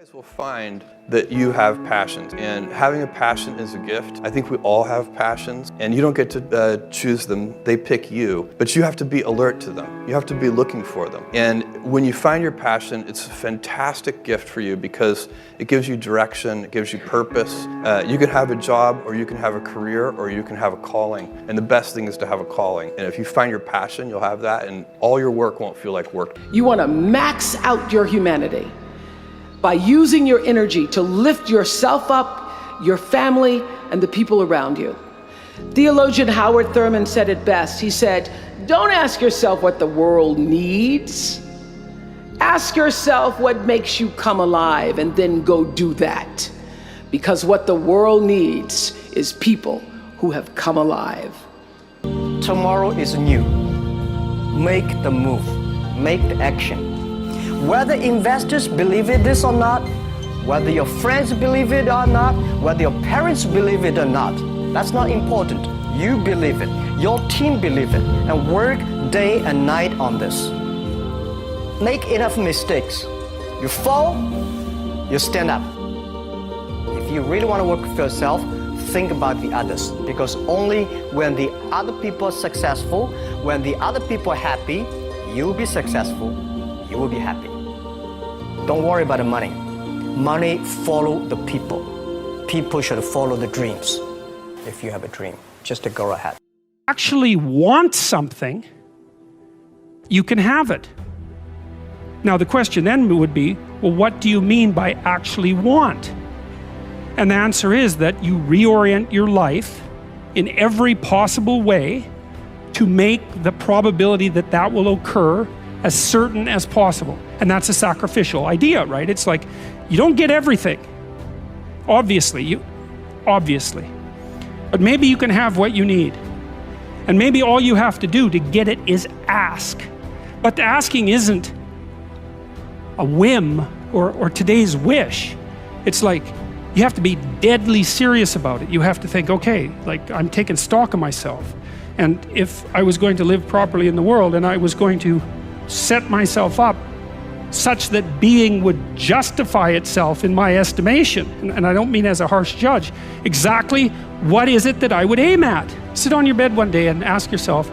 guys will find that you have passions, and having a passion is a gift. I think we all have passions, and you don't get to choose them. They pick you, but you have to be alert to them. You have to be looking for them. And when you find your passion, it's a fantastic gift for you because it gives you direction, it gives you purpose. You can have a job, or you can have a career, or you can have a calling. And the best thing is to have a calling. And if you find your passion, you'll have that, and all your work won't feel like work. You want to max out your humanity by using your energy to lift yourself up, your family, and the people around you. Theologian Howard Thurman said it best. He said, "Don't ask yourself what the world needs. Ask yourself what makes you come alive, and then go do that. Because what the world needs is people who have come alive." Tomorrow is new. Make the move. Make the action. Whether investors believe this or not, whether your friends believe it or not, whether your parents believe it or not, that's not important. You believe it, your team believe it, and work day and night on this. Make enough mistakes. You fall, you stand up. If you really want to work for yourself, think about the others, because only when the other people are successful, when the other people are happy, you'll be successful, you will be happy. Don't worry about the money. Money follow the people. People should follow the dreams. If you have a dream, just to go ahead. Actually want something, you can have it. Now the question then would be, well, what do you mean by actually want? And the answer is that you reorient your life in every possible way to make the probability that that will occur as certain as possible. And that's a sacrificial idea, right? It's like, you don't get everything. Obviously. But maybe you can have what you need. And maybe all you have to do to get it is ask. But the asking isn't a whim or today's wish. It's like, you have to be deadly serious about it. You have to think, okay, like I'm taking stock of myself. And if I was going to live properly in the world, and I was going to set myself up such that being would justify itself in my estimation, and I don't mean as a harsh judge, exactly what is it that I would aim at? Sit on your bed one day and ask yourself,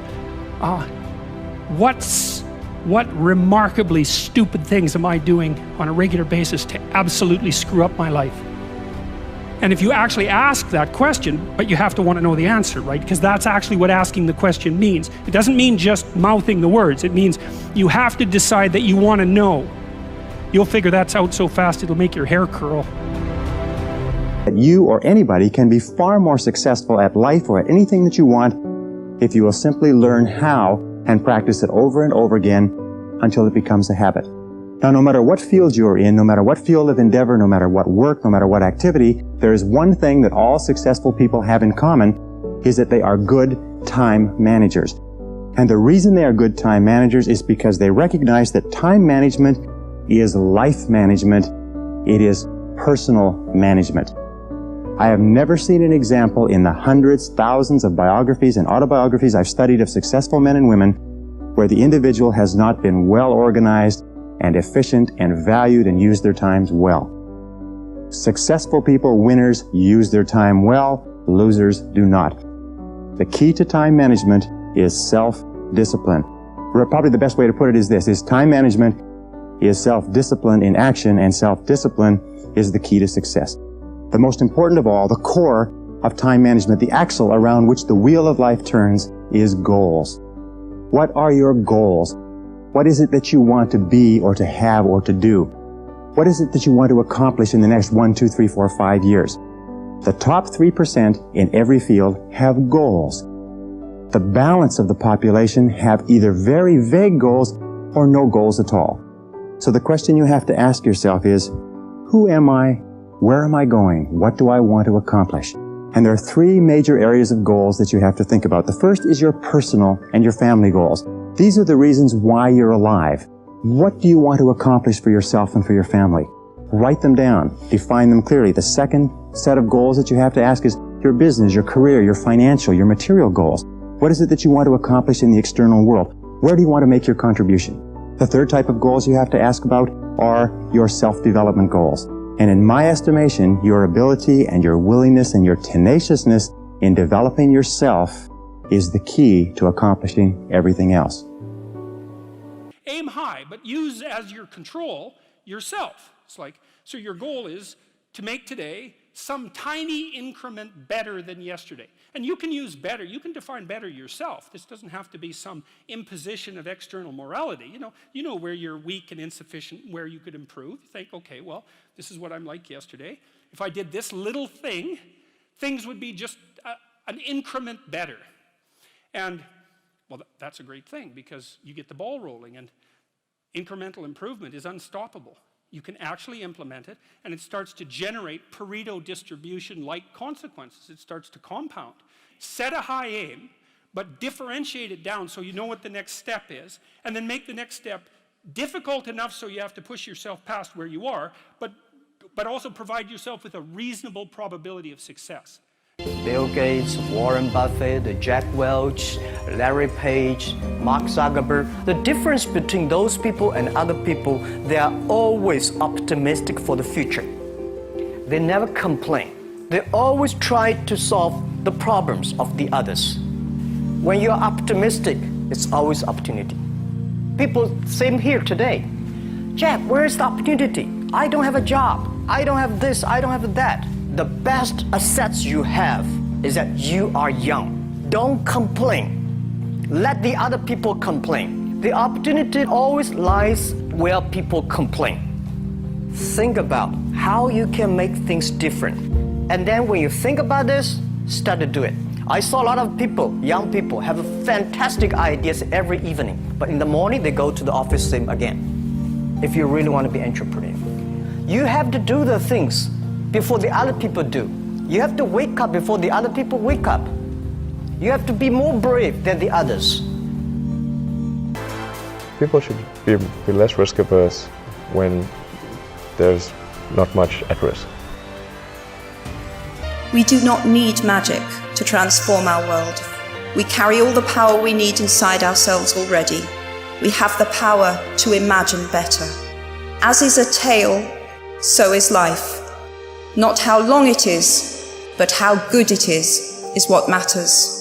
what remarkably stupid things am I doing on a regular basis to absolutely screw up my life? And if you actually ask that question, but you have to want to know the answer, right? Because that's actually what asking the question means. It doesn't mean just mouthing the words. It means you have to decide that you want to know. You'll figure that's out so fast it'll make your hair curl. You or anybody can be far more successful at life or at anything that you want if you will simply learn how and practice it over and over again until it becomes a habit. Now, no matter what field you're in, no matter what field of endeavor, no matter what work, no matter what activity, there is one thing that all successful people have in common, is that they are good time managers. And the reason they are good time managers is because they recognize that time management is life management. It is personal management. I have never seen an example in the hundreds, thousands of biographies and autobiographies I've studied of successful men and women where the individual has not been well organized and efficient and valued and used their times well. Successful people, winners, use their time well. Losers do not. The key to time management is self-discipline. Probably the best way to put it is this, is time management is self-discipline in action, and self-discipline is the key to success. The most important of all, the core of time management, the axle around which the wheel of life turns, is goals. What are your goals? What is it that you want to be or to have or to do? What is it that you want to accomplish in the next 1, 2, 3, 4, 5 years? The top 3% in every field have goals. The balance of the population have either very vague goals or no goals at all. So the question you have to ask yourself is, who am I? Where am I going? What do I want to accomplish? And there are 3 major areas of goals that you have to think about. The first is your personal and your family goals. These are the reasons why you're alive. What do you want to accomplish for yourself and for your family? Write them down. Define them clearly. The second set of goals that you have to ask is your business, your career, your financial, your material goals. What is it that you want to accomplish in the external world? Where do you want to make your contribution? The third type of goals you have to ask about are your self-development goals. And in my estimation, your ability and your willingness and your tenaciousness in developing yourself is the key to accomplishing everything else. Aim high, but use as your control yourself. It's like, so your goal is to make today some tiny increment better than yesterday. And you can use better, you can define better yourself. This doesn't have to be some imposition of external morality. You know where you're weak and insufficient, where you could improve. You think, okay, well, this is what I'm like yesterday. If I did this little thing, things would be just an increment better. And, well, that's a great thing because you get the ball rolling, and incremental improvement is unstoppable. You can actually implement it, and it starts to generate Pareto distribution-like consequences. It starts to compound. Set a high aim, but differentiate it down so you know what the next step is, and then make the next step difficult enough so you have to push yourself past where you are, but also provide yourself with a reasonable probability of success. Bill Gates, Warren Buffett, Jack Welch, Larry Page, Mark Zuckerberg. The difference between those people and other people, they are always optimistic for the future. They never complain. They always try to solve the problems of the others. When you're optimistic, it's always opportunity. People, same here today. Jack, where is the opportunity? I don't have a job. I don't have this, I don't have that. The best assets you have is that you are young. Don't complain. Let the other people complain. The opportunity always lies where people complain. Think about how you can make things different. And then when you think about this, start to do it. I saw a lot of people, young people, have fantastic ideas every evening. But in the morning, they go to the office same again. If you really want to be an entrepreneur, you have to do the things before the other people do. You have to wake up before the other people wake up. You have to be more brave than the others. People should be less risk averse when there's not much at risk. We do not need magic to transform our world. We carry all the power we need inside ourselves already. We have the power to imagine better. As is a tale, so is life. Not how long it is, but how good it is what matters.